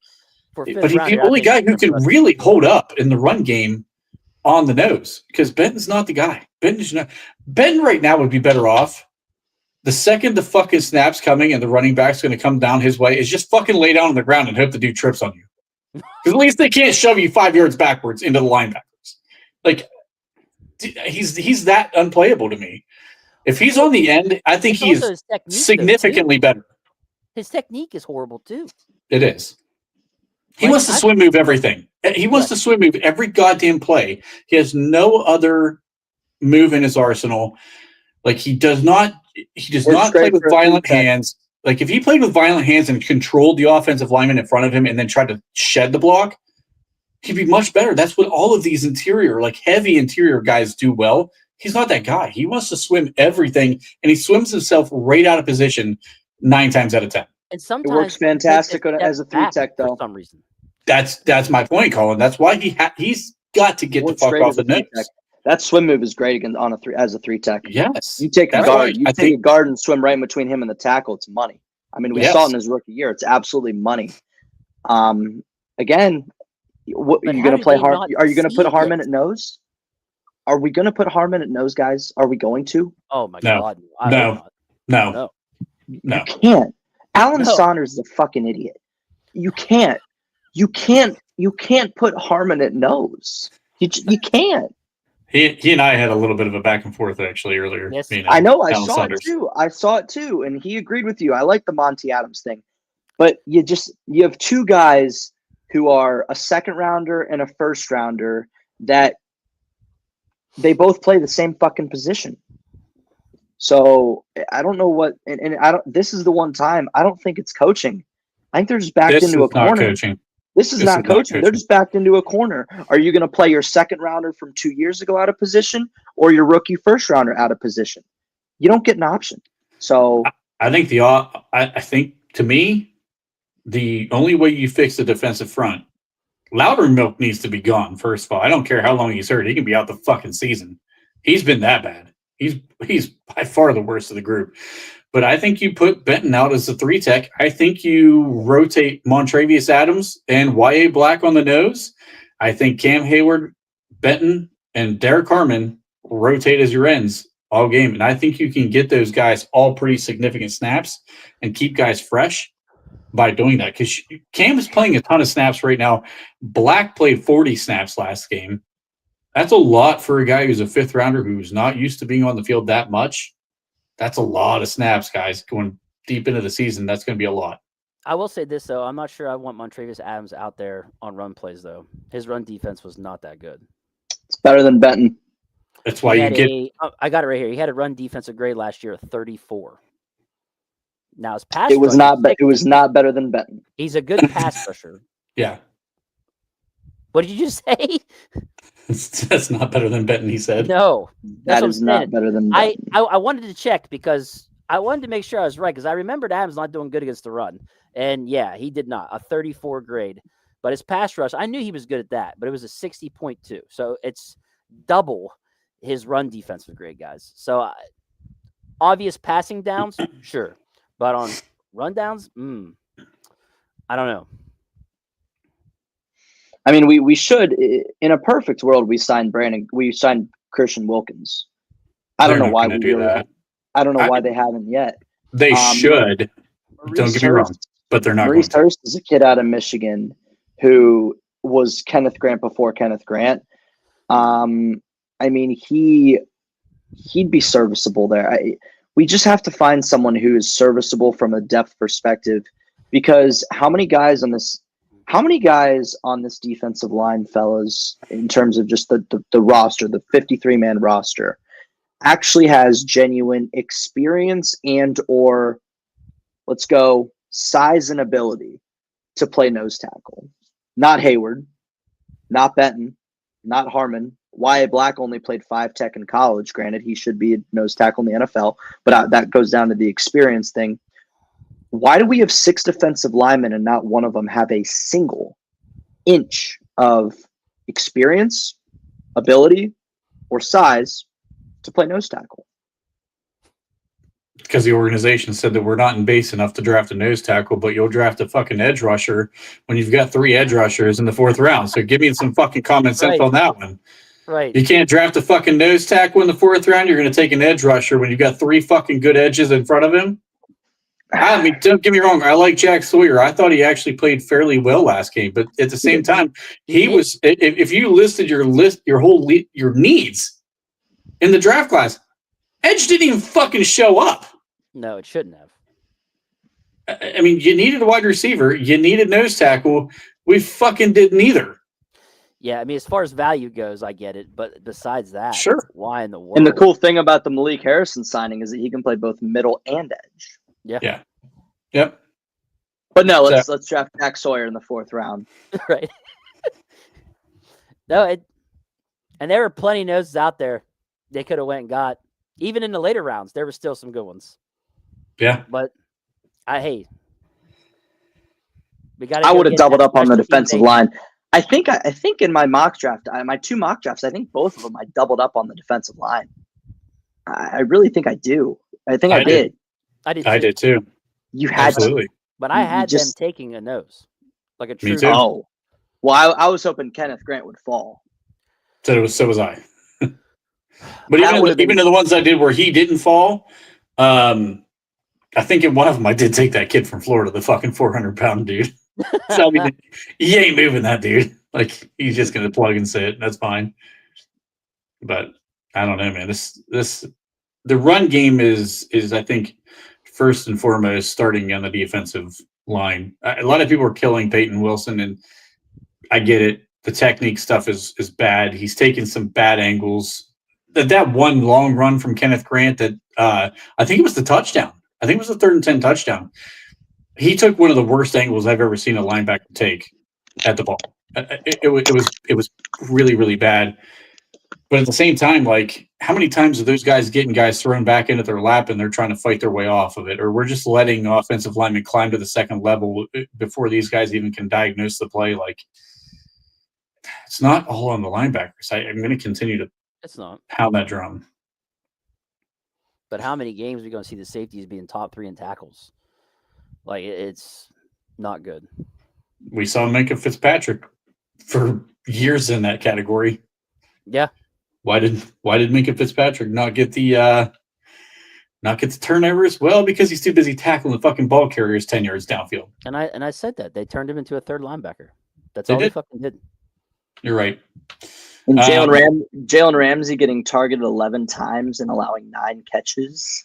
But he's the only guy who can really hold up in the run game on the nose, because Benton's not the guy. Benton right now would be better off. The second the fucking snap's coming and the running back's going to come down his way, is just fucking lay down on the ground and hope the dude trips on you. Because at least they can't shove you 5 yards backwards into the linebackers. Like, he's that unplayable to me. If he's on the end, I think he is significantly better. His technique is horrible too. It is. He wants to swim move everything. He wants to swim move every goddamn play. He has no other move in his arsenal. Like he does not play with violent hands. Like if he played with violent hands and controlled the offensive lineman in front of him and then tried to shed the block, he'd be much better. That's what all of these heavy interior guys do well. He's not that guy. He wants to swim everything, and he swims himself right out of position 9 times out of 10. And sometimes it works fantastic as a 3-tech, though. For some reason. That's my point, Colin. That's why he's got to get the fuck off the nose. That swim move is great as a 3-tech. Yes. You take a guard, a guard and swim right in between him and the tackle. It's money. I mean, we saw it in his rookie year. It's absolutely money. Again, are you going to play Harmon? Are you going to put Harmon at nose? Are we going to put Harmon at nose, guys? Are we going to? Oh my God! No. You can't. Alan Saunders is a fucking idiot. You can't. You can't put Harmon at nose. You can't. He and I had a little bit of a back and forth actually earlier. Yes. me and I know. I Alan saw Saunders. it too. I saw it too, and he agreed with you. I like the Monty Adams thing, but you have two guys who are a second rounder and a first rounder that they both play the same fucking position. So I don't know what, and I don't. This is the one time I don't think it's coaching. I think they're just backed This into a is not corner. coaching. This is not coaching. They're just backed into a corner. Are you going to play your second rounder from 2 years ago out of position, or your rookie first rounder out of position? You don't get an option. So I think I think to me, the only way you fix the defensive front, Loudermilk needs to be gone. First of all, I don't care how long he's hurt; he can be out the fucking season. He's been that bad. He's by far the worst of the group. But I think you put Benton out as the 3-tech. I think you rotate Montravius Adams and Y.A. Black on the nose. I think Cam Hayward, Benton, and Derek Harmon rotate as your ends all game. And I think you can get those guys all pretty significant snaps and keep guys fresh by doing that. Because Cam is playing a ton of snaps right now. Black played 40 snaps last game. That's a lot for a guy who's a fifth rounder who's not used to being on the field that much. That's a lot of snaps, guys. Going deep into the season, that's going to be a lot. I will say this, though. I'm not sure I want Montravius Adams out there on run plays, though. His run defense was not that good. it's better than Benton. That's why you get. I got it right here. He had a run defensive grade last year of 34. Now his pass. It was rush not. It was not better than Benton. He's a good pass rusher. Yeah. What did you just say? That's not better than Benton, he said. No, That is not better than Benton. I wanted to check because I wanted to make sure I was right because I remembered Adams not doing good against the run. And yeah, he did not. A 34 grade. But his pass rush, I knew he was good at that, but it was a 60.2. So it's double his run defensive grade, guys. So obvious passing downs, sure. But on run downs, I don't know. I mean, we should, in a perfect world, we signed Christian Wilkins. I don't know why we do that. I don't know why they haven't yet. They should. Don't get me wrong, but they're not. Maurice Hurst is a kid out of Michigan who was Kenneth Grant before Kenneth Grant. I mean, he'd be serviceable there. We just have to find someone who is serviceable from a depth perspective, because how many guys on this defensive line, fellas, in terms of just the roster, the 53-man roster, actually has genuine experience and or, let's go, size and ability to play nose tackle? Not Hayward, not Benton, not Harmon. Y.A. Black only played 5-tech in college. Granted, he should be a nose tackle in the NFL, but that goes down to the experience thing. Why do we have 6 defensive linemen and not one of them have a single inch of experience, ability, or size to play nose tackle? Because the organization said that we're not in base enough to draft a nose tackle, but you'll draft a fucking edge rusher when you've got 3 edge rushers in the 4th round. So give me some fucking common sense on that one. Right. You can't draft a fucking nose tackle in the 4th round. You're going to take an edge rusher when you've got 3 fucking good edges in front of him. I mean, don't get me wrong. I like Jack Sawyer. I thought he actually played fairly well last game, but at the same time, he was. If you listed your needs in the draft class, edge didn't even fucking show up. No, it shouldn't have. I mean, you needed a wide receiver. You needed nose tackle. We fucking did neither. Yeah, I mean, as far as value goes, I get it. But besides that, Sure. Why in the world? And the cool thing about the Malik Harrison signing is that he can play both middle and edge. Yeah. Yep. But no, let's draft Jack Sawyer in the 4th round. Right. No, and there were plenty of noses out there they could have went and got. Even in the later rounds, there were still some good ones. Yeah. But we got. I would have doubled up on the defensive line. I think in my mock draft, my 2 mock drafts, I think both of them I doubled up on the defensive line. I really think I do. I think I did. I did too. You had absolutely, but I had them taking a nose, like a true. Me too. Oh, well, I was hoping Kenneth Grant would fall. So was I. But even in the ones I did where he didn't fall, I think in one of them I did take that kid from Florida, the fucking 400-pound dude. So I mean, he ain't moving that dude. Like, he's just gonna plug and sit. That's fine. But I don't know, man. The run game is I think first and foremost starting on the defensive line. A lot of people are killing Peyton Wilson, and I get it. The technique stuff is bad. He's taken some bad angles. That one long run from Kenneth Grant that I think it was the touchdown. I think it was the 3rd and 10 touchdown. He took one of the worst angles I've ever seen a linebacker take at the ball. It was really, really bad. But at the same time, like, how many times are those guys getting guys thrown back into their lap and they're trying to fight their way off of it? Or we're just letting offensive linemen climb to the second level before these guys even can diagnose the play. Like, it's not all on the linebackers. I'm going to continue to pound that drum. But how many games are we going to see the safeties being top 3 in tackles? Like, it's not good. We saw Minka Fitzpatrick for years in that category. Yeah. Why did Minka Fitzpatrick not get the turnovers? Well, because he's too busy tackling the fucking ball carriers 10 yards downfield. And I said that they turned him into a third linebacker. That's all they fucking did. You're right. And Jalen Ramsey getting targeted 11 times and allowing 9 catches.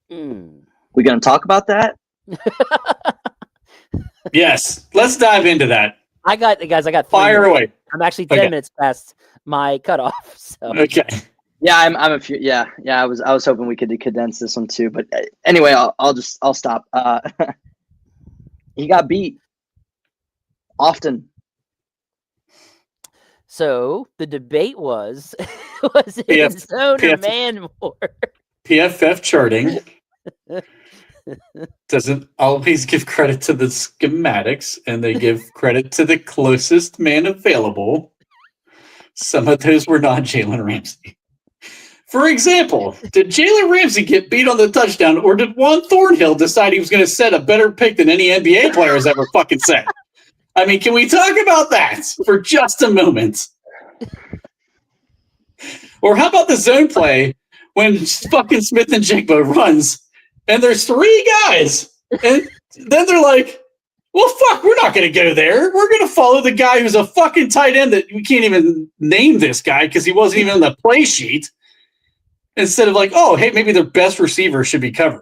We gonna talk about that? Yes, let's dive into that. I got 3 fire minutes. away. I'm actually 10 minutes past my cutoff. So. Okay. Yeah, I'm a few. Yeah. I was hoping we could condense this one too, but anyway, I'll stop. He got beat often. So the debate was it zone or man more? PFF charting doesn't always give credit to the schematics, and they give credit to the closest man available. Some of those were not Jalen Ramsey. For example, did Jalen Ramsey get beat on the touchdown, or did Juan Thornhill decide he was going to set a better pick than any NBA player has ever fucking set? I mean, can we talk about that for just a moment? Or how about the zone play when fucking Smith and Jigba runs and there's 3 guys, and then they're like, well, fuck, we're not going to go there. We're going to follow the guy who's a fucking tight end that we can't even name this guy because he wasn't even on the play sheet. Instead of like, oh, hey, maybe their best receiver should be covered.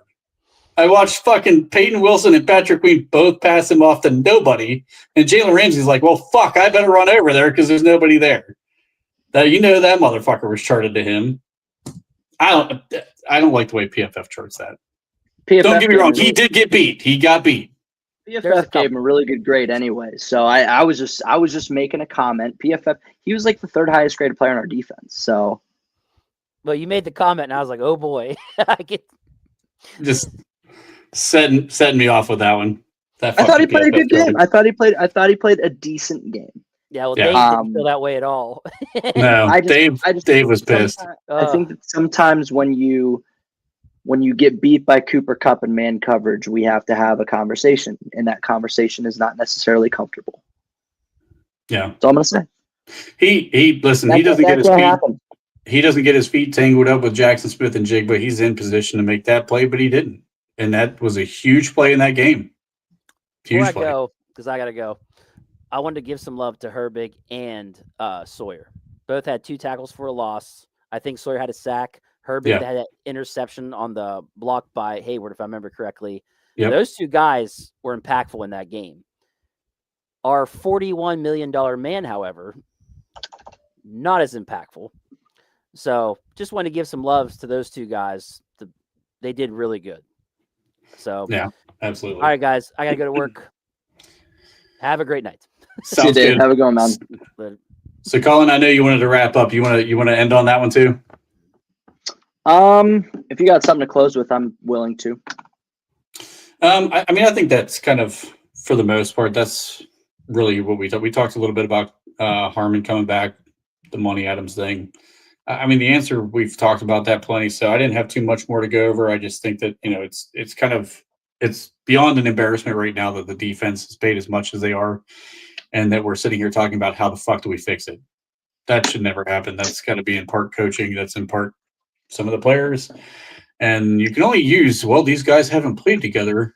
I watched fucking Peyton Wilson and Patrick Queen both pass him off to nobody. And Jalen Ramsey's like, well, fuck, I better run over there because there's nobody there. That that motherfucker was charted to him. I don't like the way PFF charts that. Don't get me wrong. He did get beat. He got beat. PFF gave him a really good grade anyway. So I was just making a comment. PFF, he was like the 3rd highest graded player on our defense. So. Well, you made the comment, and I was like, oh boy. Just setting me off with that one. I thought he played a good game. I thought he played a decent game. Yeah, well, Dave didn't feel that way at all. No, Dave was pissed. I think that sometimes when you get beat by Cooper Kupp in man coverage, we have to have a conversation, and that conversation is not necessarily comfortable. Yeah, that's all I'm gonna say. He listen. He doesn't get his feet. He doesn't get his feet tangled up with Jackson Smith and Jigba. He's in position to make that play, but he didn't, and that was a huge play in that game. Huge play. Because I gotta go. I wanted to give some love to Herbig and Sawyer. Both had 2 tackles for a loss. I think Sawyer had a sack. Herbig had an interception on the block by Hayward, if I remember correctly. Yep. Those 2 guys were impactful in that game. Our $41 million man, however, not as impactful. So just want to give some loves to those 2 guys. They did really good. So yeah, absolutely. All right, guys, I got to go to work. Have a great night. Sounds good. Have a good one, man. So, Colin, I know you wanted to wrap up. You want to end on that one too? If you got something to close with, I'm willing to. I mean, I think that's kind of, for the most part, that's really what we talked. We talked a little bit about Harmon coming back, the Monty Adams thing. I mean, the answer, we've talked about that plenty, so I didn't have too much more to go over. I just think that, it's beyond an embarrassment right now that the defense is paid as much as they are, and that we're sitting here talking about how the fuck do we fix it. That should never happen. That's got to be in part coaching. That's in part some of the players. And you can only use, these guys haven't played together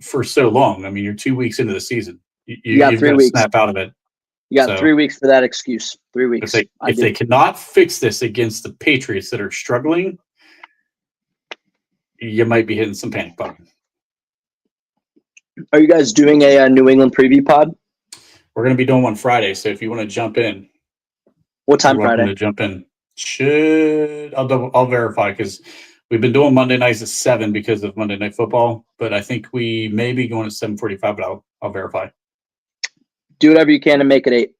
for so long. I mean, you're 2 weeks into the season. You've got to snap out of it. You got So, 3 weeks for that excuse. 3 If weeks. they cannot fix this against the Patriots that are struggling, you might be hitting some panic button. Are you guys doing a New England preview pod? We're going to be doing one Friday, so if you want to jump in, What time you're welcome Friday? to jump in. I'll verify because we've been doing Monday nights at 7 because of Monday Night Football, but I think we may be going at 7:45. But I'll verify. Do whatever you can to make it 8.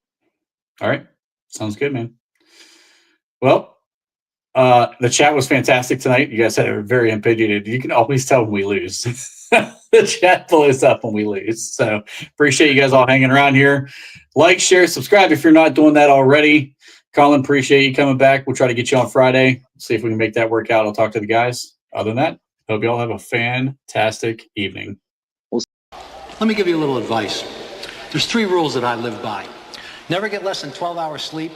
All right, sounds good, man. Well, the chat was fantastic tonight. You guys had a very opinionated. You can always tell when we lose. The chat blows up when we lose. So appreciate you guys all hanging around here. Like, share, subscribe if you're not doing that already. Colin, appreciate you coming back. We'll try to get you on Friday. See if we can make that work out. I'll talk to the guys. Other than that, hope you all have a fantastic evening. Let me give you a little advice. There's 3 rules that I live by. Never get less than 12 hours sleep.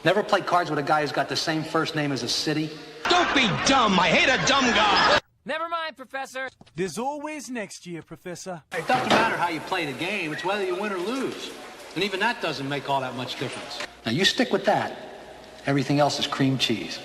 Never play cards with a guy who's got the same first name as a city. Don't be dumb. I hate a dumb guy. Never mind, Professor. There's always next year, Professor. It doesn't matter how you play the game. It's whether you win or lose. And even that doesn't make all that much difference. Now, you stick with that. Everything else is cream cheese.